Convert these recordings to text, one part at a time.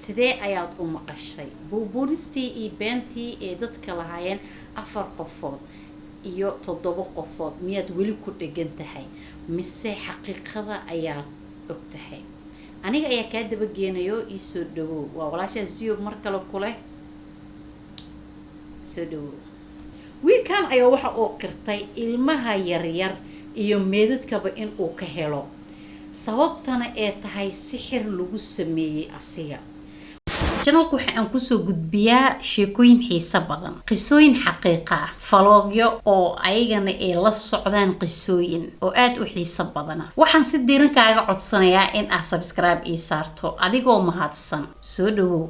sidee ayaad u maqashay buubuuristii iyo beentii ee dadka lahaayeen 4 qofood iyo 7 qofood miyaad weli ku dhegan tahay mise xaqiiqada ayaad og tahay aniga ayaa kaa daba geenayo ii soo dhawow waa walaasha Zio mar kale kule soo dhawow wiilkan ayaa waxa uu qirtay ilmaha yaryar iyo meedadkaba in uu ka helo sababtana ee tahay sixir lagu sameeyay asiga channelku waxa aan kusoo gudbiyaa sheekooyin xiiso badan qisooyin xaqiiqo ah falogyo oo ayagana ay la socdaan qisooyin oo aad u xiiso badan waxaan si diiran kaaga codsanayaa in aad subscribe ii saarto adigoo mahadsan soo dhawow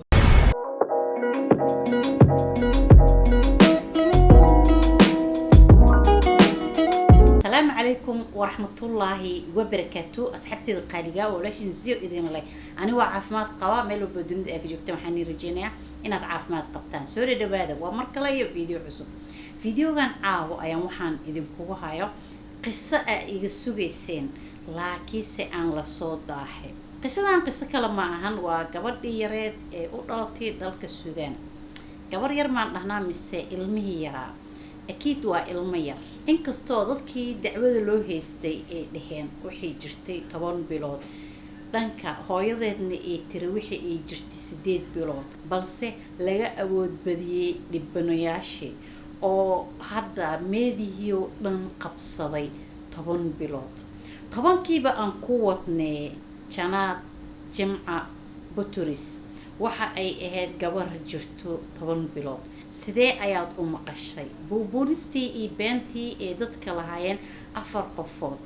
عليكم ورحمة الله وبركاته أصحابتي القالقة ولاشين زيو إذن الله أنا وعافمات قوا ميلو بدون ذاك جبت محني رجينا إن عافمات قبطان سوري دبادة ومركلا فيديو عصب فيديو كان عاو أيام وحان إذن كوها هايو قصة يجسوجي سين لكن سأن لصوت ضاحي قصة كلام معهن وقبل يريد أولتي دلك السودان قبل يرمان هنا مس علمه يرى أكيد وعلمير inkastoo dadkii dacwada loo haystay ee dhaheen waxay jirtay 10 bilood dhanka hooyadeedna ee tiri wixii ay jirtay 8 bilood balse laga awood badiyay dhibanayaashii oo hadda meediyo dhan qabsaday 10 bilood 10kiiba aan ku wadnay Janaad Jimca Buturis waxa ay ahayd gabar jirto 10 bilood sidee ayaad u maqashay buubuuristii iyo beentii ee dadka lahaayeen 4 qofood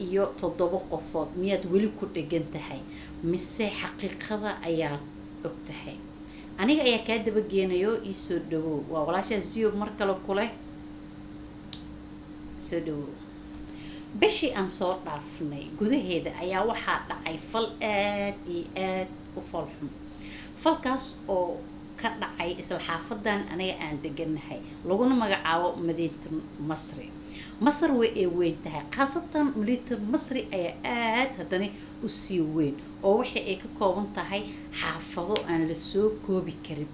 iyo 7 qofood miyaad weli ku dhegan tahay mise xaqiiqada ayaad og tahay aniga ayaa kaa daba geenayo ii soo dhawow waa walaasha Zio mar kale kule soo dhawow bishii aan soo dhaafnay gudaheeda ayaa waxaa dhacay fal aad iyo aad u falxun falkaas oo ka dhacay isla xaafadan aniga aan deganahay laguna magacaabo Madiinta Masr way ee weyn tahay qaasatan Madiinta Masr ayaa aad hadana u sii weyn oo wixii ay ka kooban tahay xaafado aan la soo koobi karin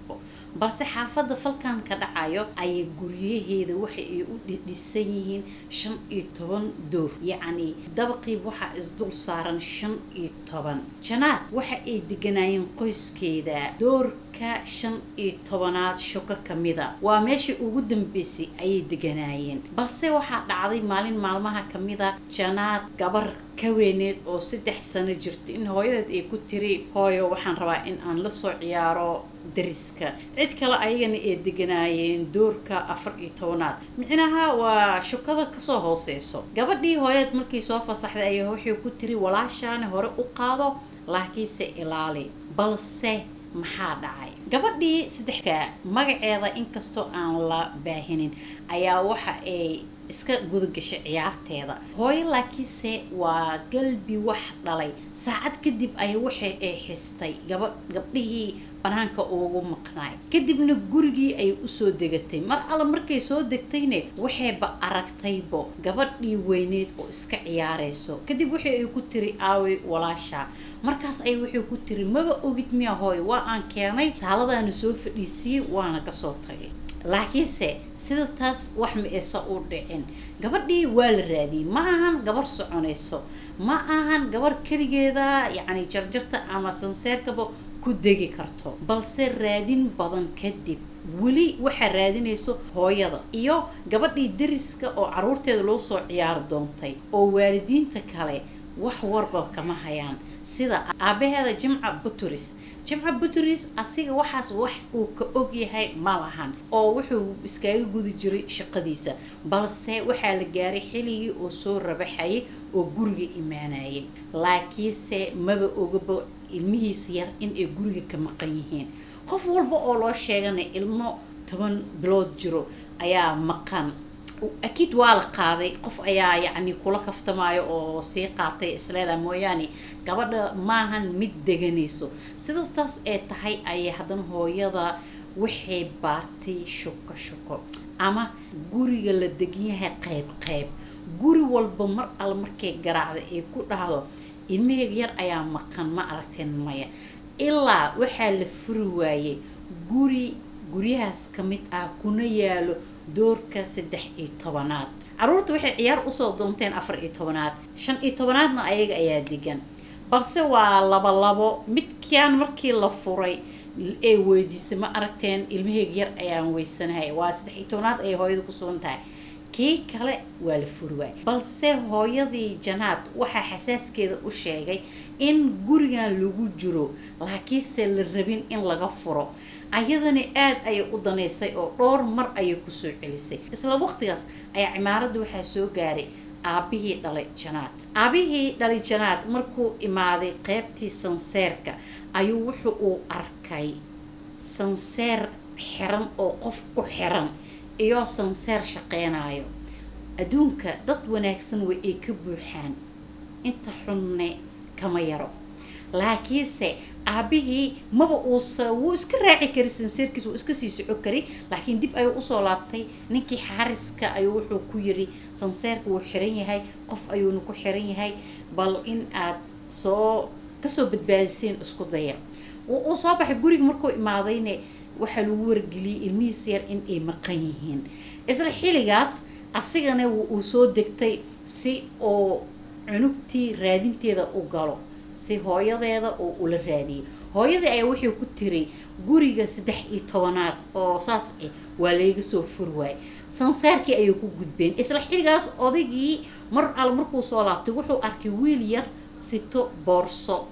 balse xaafada falkan ka dhacayo ay guryaheeda waxa ay u dhisan yihiin 15 door yacni dabaqii waxa isdul saaran 15 janaad waxa ay deganayeen qoyskeeda doorka 15aad shuka kamida waa meeshii ugu dambeysay ay deganayeen balse waxa dhacday maalin maalmaha kamida janaad gabar ka weyneed oo 3 sano jirtay in hooyadeed ay ku tiri hooyo waxaan rabaa in aan la soo ciyaaro dariska cid kale ayagana ee deganayeen doorka 14aad micnaha waa shukada ka soo hooseyso gabadhii hooyad markii soo fasaxday ay waxay ku tiri walaashaan hore u qaado laakiin se ilaali balse maxaa dhacay gabadhii 3ka magaceeda inkastoo aan la baahinin ayaa waxa ay iska gudagashay ciyaarteeda hooyo laakiinse waa qalbi wax dhalay saacad kadib ay waxay xistay gabdhihii banaanka ugu maqnaay kadibna gurigii ay u soo degatay mar alla markay soo degtayna waxayba aragtaybo gabadhii weyneed oo iska ciyaareyso kadib waxay ay ku tiri aawe walaasha markaas ay waxay ku tiri maba ogid miya hooyo waa aan keenay saaladana soo fadhiisay waana ka soo tagay laakiinse sida taas wax ma eesa u dhicin gabadhii waa la raadiyay ma ahan gabar soconayso ma ahan gabar kaligeeda yacni jarjarta ama sanseerkaba ku degi karto balse raadin badan kadib weli waxa raadinayso hooyada iyo gabadhii dariska oo caruurteeda loo soo ciyaar doontay oo waalidiinta kale wax warba kama hayaan sida aabaheeda Jimca Buturis asiga waxaas wax uu ka og yahay ma lahan oo wuxuu iskaga gudi jiray shaqadiisa balse waxa la gaaray xilligii oo soo rabaxay oo guriga imaanayay laakiinse maba ogaba ilmihiisa yar in ay guriga ka maqan yihiin qof walba oo loo sheeganay ilmo 10 bilood jiro ayaa maqan أكيد والقاضي قف أيا يعني كل كفتمايو أو سيقاتي إسلادا موياني قبل ما هن مدجنيسو سيدستاس تهاي أي هذن هو يدا وحي بارتي شوكا أما جوري الدقيقة قيب جوري والبمر على مركي جرعة كل هذا إمي غير أيام مكان ما أركتين مايا ilaa waxaa la furi waayey guryahaas ka mid ah kuna yaalo doorka 13aad caruurta waxay ciyaar usoo doonteen 14aad 15aadna ayaga ayaa degan balse waa labo midkaan markii la furay ee weydiisay ma aragteen ilmaheyga yar ayaan weysanahay waa 13aad ay hooyada ku sugan tahay kii kale waa la furi waayey balse hooyadii Janaad waxa xasaaskeeda u sheegay in gurigan lagu jiro laakiinse la rabin in laga furo ayadana aad ay u daneysay oo dhowr mar ay ku soo celisay isla waqtigaas ayaa cimaarada waxa soo gaaray aabihii dhalay Janaad markuu imaaday qaybtii sanseerka ayuu wuxuu arkay sanseer xiran oo qof ku xiran iyo sanseer shaqeynayo adduunka dad wanaagsan way ay ka buuxaan inta xunne kama yaro laakiinse aabihii maba wuu iska raaci kari sanseerkiisa wuu iska sii soco kari laakiin dib ayuu usoo laabtay ninkii xariska ayuu wuxuu ku yiri sanseerku wuu xiran yahay qof ayuuna ku xiran yahay bal in aad kasoo badbaadiseen isku daya wuu soo baxay guriga markuu imaadayne waxa lagu wargeliyay ilmihiis yar in ay maqan yihiin isla xiligaas asigana uu soo degtay si oo cunugtii raadinteeda u galo si hooyadeeda oo ula raadiyo hooyadii ayaa wuxuu ku tiray guriga 13aad oo saas waa laga soo furwaay sansaarkii ayuu ku gudbeen isla xiligaas odaygii markuu soo laabtay wuxuu arkay wiil yar sito boorso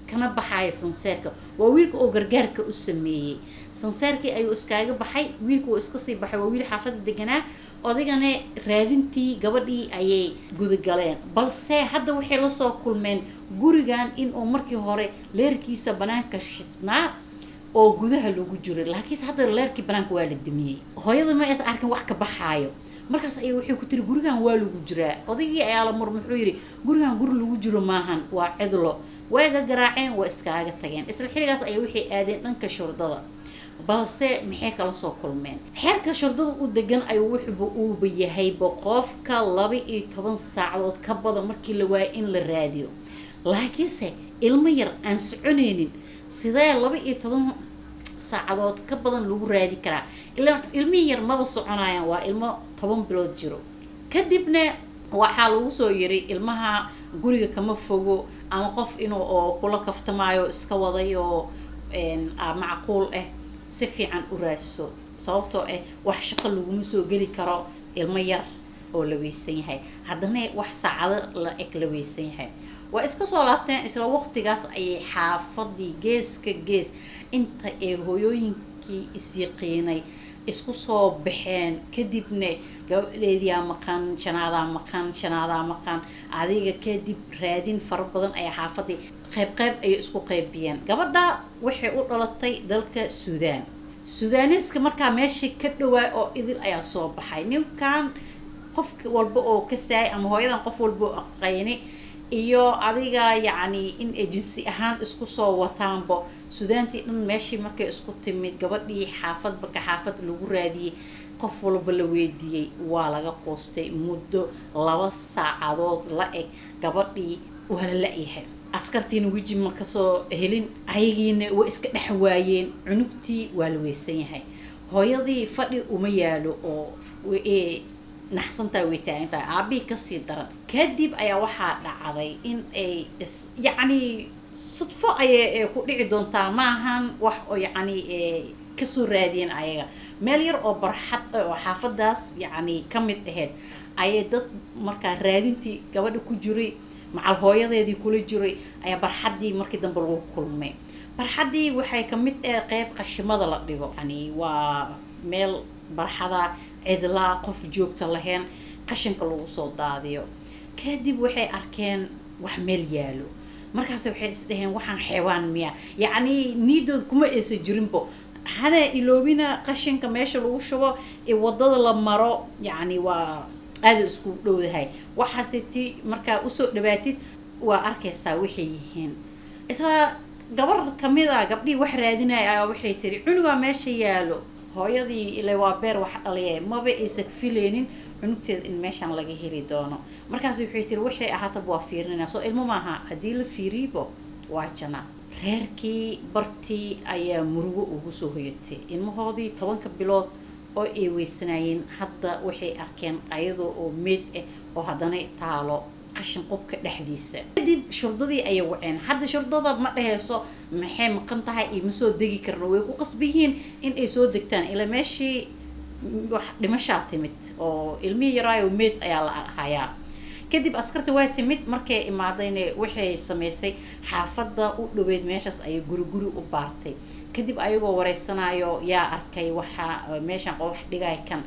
kana baxay sansaarka waa wiilka oo gargaarka u sameeyay sansaarkii ayuu iskaaga baxay wiilku iska sii baxay waa wiil xaafadda deganaa odaygana raadintii gabadhii ayay gudagaleen balse hadda waxay la soo kulmeen gurigan in uu markii hore leerkiisa banaanka shidnaa oo gudaha lagu jiro laakiin hadda leerkii banaanka waa la damiyay hooyada ma aysan arkin wax ka baxaayo markaas ay waxay ku tiri gurigan waa lagu jiraa odaygii ayaa la muxuu yiri gurigan lagu jiro maahan waa cidlo way garaaceen waa iskaaga tageen isla xiligaas ay waxay aadeen dhanka shurdada balse maxay kala soo kulmeen xeerka shurdada u degan ay wuxuu u yahay qofka 12 saacadood ka badan markii la waayay in la raadiyo laakiinse ilmo yar aan soconeynin sidee 12 saacadood ka badan lagu raadi karaa ilmo yar ma soconayaan waa ilmo 10 bilood jiro kadibna waxaa lagu soo yiri ilmaha guriga kama fogo ama qof inuu oo kula kaftamaayo iska wadayo macquul si fiican u raaso sababtoo wax shaqo lagu soo gali karo ilmo yar oo la weysan yahay haddana wax saacado la la weysan yahay waa iska soo laabteen isla waqtigaas ay xaafadii gees inta hooyooyinkii isyiqiinay isku soo baxeen kadibna gabadheedii maqan maqan adiga kadib raadin far badan ay xaafadii qayb ay isku qaybiyeen gabadha waxay u dhalatay dalka Suudaniska markaa meeshii ka dhawaay oo idil ayaa soo baxay ninkan qof walba oo ka saay ama hooyadan qof walba oo aqayni iyo adiga yacni in agency ahaan isku soo wataanbo Suudaantii dhan meeshii markay isku timid gabadhii xaafad lagu raadiyay qof walba la weydiiyay waa laga qoostay muddo 2 saacadood la eg gabadhii wala la yahay askartiina wiji ma ka soo helin ayagiina way iska dhaxwaayeen cunugtii waa la weysan yahay hooyadii fadhi uma yaalo oo naxsanta way taagantay aabi ka sii daran kadib ayaa waxaa dhacday in ay yacni صدفة أي كودي دونتا معهن وح يعني كسر رادين أيها مليار أو برحت أو حافظ داس يعني كم تهد أي ضد مركا رادين تي قبل كجوري مع الهوية ذي كل جوري أي برحدي مركي دنبلو كل ما برحدي وحي كميت قيب قشمة لا ديجو يعني وميل برحدا عدلا قف جوبت لهن قشن كلو صوت داديو كدب وحي أركان وحمل يالو markaas waxay isdhaheen waxaan xayawaan miya yani niidood kuma aysa jirinbo hana iloobina qashinka meesha lagu shubo ee wadada la maro yani waa aad isku dhowdahay waxaasiti marka u soo dhawaatid waa arkaysaa waxay yihiin isla gabar kamida gabdhii wax raadinaya waxay tiri cunuga meesha yaalo hooyadii ilaa waa beer wax dhaliyay maba aysa fileenin cunugteed in meeshan laga heli doono markaas waxay tiri waxay ahaata waa fiirinaa soo ilmo maaha hadii la fiiribo waa jana reerkii bartii ayaa murugo ugu soo hoyatay ilmahoodii 10 bilood oo ay weysanaayeen hadda waxay arkeen ayadoo oo meed ah oo haddana taalo qashin qubka dhexdiisa kadib shurdadii ayay waceen hadda shurdada ma dhahayso maxay maqan tahay iyo ma soo degi karno way ku qasbiyiin in ay soo degtaan ila meeshii wax dhimashaa timid oo ilmihii yaraayo meed ayaa la hayaa kadib askarta waa timid markay imaadayna waxay sameysay xaafadda u dhaweyd meeshaas ay guri u baartay kadib ayagoo wareysanayo yaa arkay waxa meeshan wax dhigay kan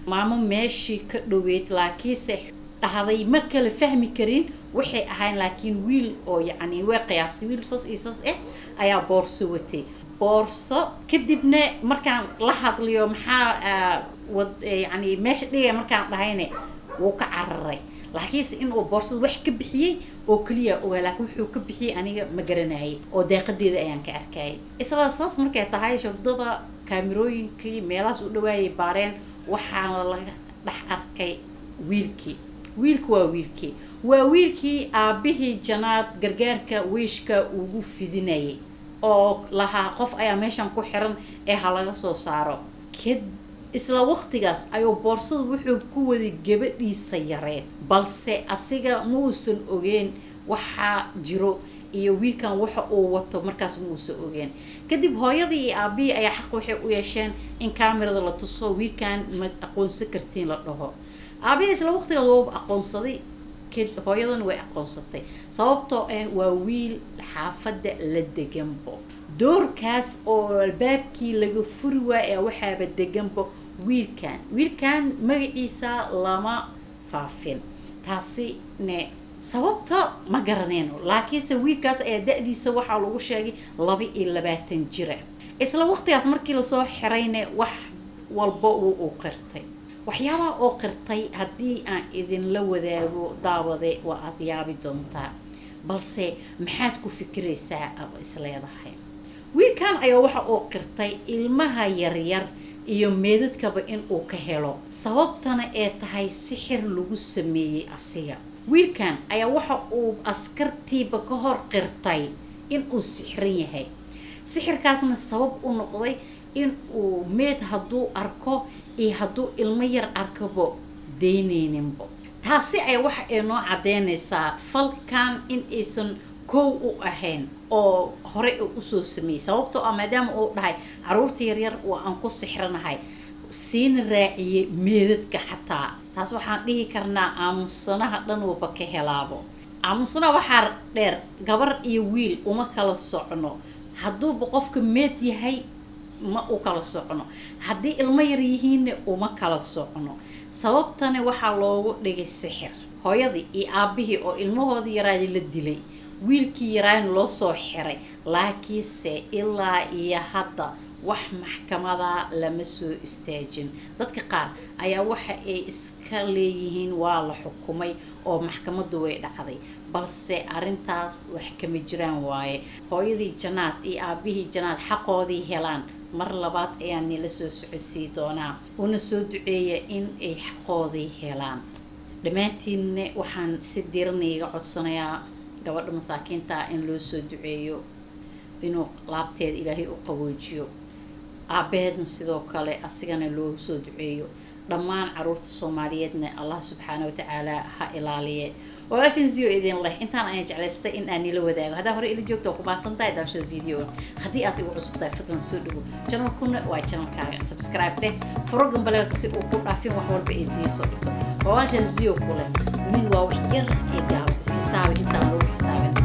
maamo meeshii ka dhaweyd laakiinse dhahday ma kala fahmi karin waxay ahayn laakiin wiil oo yacni way qiyaastay wiil sas ayaa boorso watay boorso kadibna markaan la hadliyo maxaa yacni meesha dhigay markaan dhahayna wuu ka cararay laakiinse inuu boorsada wax ka bixiyay oo kaliya oo laakiin wuxuu ka bixiyay aniga ma garanayay oo deeqadeeda ayaan ka arkay isla saas markay tahay shafdada kaamirooyinkii meelahaas u dhawaayay baareen waxaana laga dhex arkay waa wiilkii aabihii janaad gargaarka wiishka ugu fidinayay oo lahaa qof ayaa meeshan ku xiran ee ha laga soo saaro isla waqtigaas ayuu boorsada wuxuu ku waday gabadhiisa yareed balse asiga ma uusan ogeyn waxa jiro iyo wiilkan waxa uu wato markaas ma uusan ogeyn kadib hooyadii iyo aabihii ayaa xaq waxay u yeesheen in kaamirada la tuso wiilkan ma aqoonsan kartiin la dhaho aabihii isla waqtigaas waa aqoonsaday hooyadan way aqoonsatay sababtoo ah waa wiil xaafadda la deganbo doorkaas oo albaabkii laga furi waayay waxaaba deganbo wiilkan magaciisa lama faafin taasi ne sababta ma garanayno laakiinse wiilkaas ayaa da'diisa waxaa lagu sheegay 22 jir isla waqtigaas markii la soo xirayna wax walba uu qirtay waxyaabaha oo qirtay haddii aan idin la wadaago daawade waa aad yaabi doontaa balse maxaad ku fikiraysaa oo isleedahay wiilkan ayaa waxa uu qirtay ilmaha yaryar iyo meedadkaba in uu ka helo sababtana ee tahay sixir lagu sameeyay asiga wiilkan ayaa waxa uu askartiiba ka hor qirtay in uu sixran yahay sixirkaasna sabab u noqday in uu meed hadduu arko iyo hadduu ilmo yar arkabo deyneyninbo taasi ayaa waxa ay noo cadeynaysaa falkan in aysan kow u ahayn oo hore u soo sameeyay sababtoo ah maadaama uu dhahay caruurta yaryar oo aan ku sixranahay siin raaciyay meedadka xataa taas waxaan dhihi karnaa aamusanaha dhan walba ka helaabo aamusanaha waxaa dheer gabar iyo wiil uma kala socno hadduuba qofka meed yahay ma u kala socno haddii ilmo yar yihiinna uma kala socno sababtana waxaa loogu dhigay sixir hooyadii iyo aabihii oo ilmahoodii yaraadi la dilay wiilkii yaraan loo soo xiray laakiinse ilaa iyo hadda wax maxkamada lama soo istaajin dadka qaar ayaa waxa ay iska leeyihiin waa la xukumay oo maxkamaddu way dhacday balse arintaas wax kama jiraan waaye hooyadii janaad iyo aabihii janaad xaqoodii helaan mar labaad ayaan nila soo socodsiin doonaa una soo duceeya in ay xaqoodii helaan dhammaantiinna waxaan si diiraniga codsanayaa gabadha masaakiinta in loo soo duceeyo inuu laabteeda ilaahay u qaboojiyo aabaheedna sidoo kale asigana loo soo duceeyo dhammaan caruurta Soomaaliyeedna Allah subhanahu wa ta'ala ha ilaaliye walaashin ziyo idin leh intaan aan jeclaystay in aan ila wadaago hada hore ila joogto ku baasantahay daawashada video hadii aad igu cusub tahay fadlan soo dhawo channelkuna waa channelkaaga subscribe leh forogan balaalka si uu ku dhaafin wax walba ee ziyo soo dhigto walaashin ziyo kule dunida waa wax yar ee gaab isla saawi intaan loo xisaabin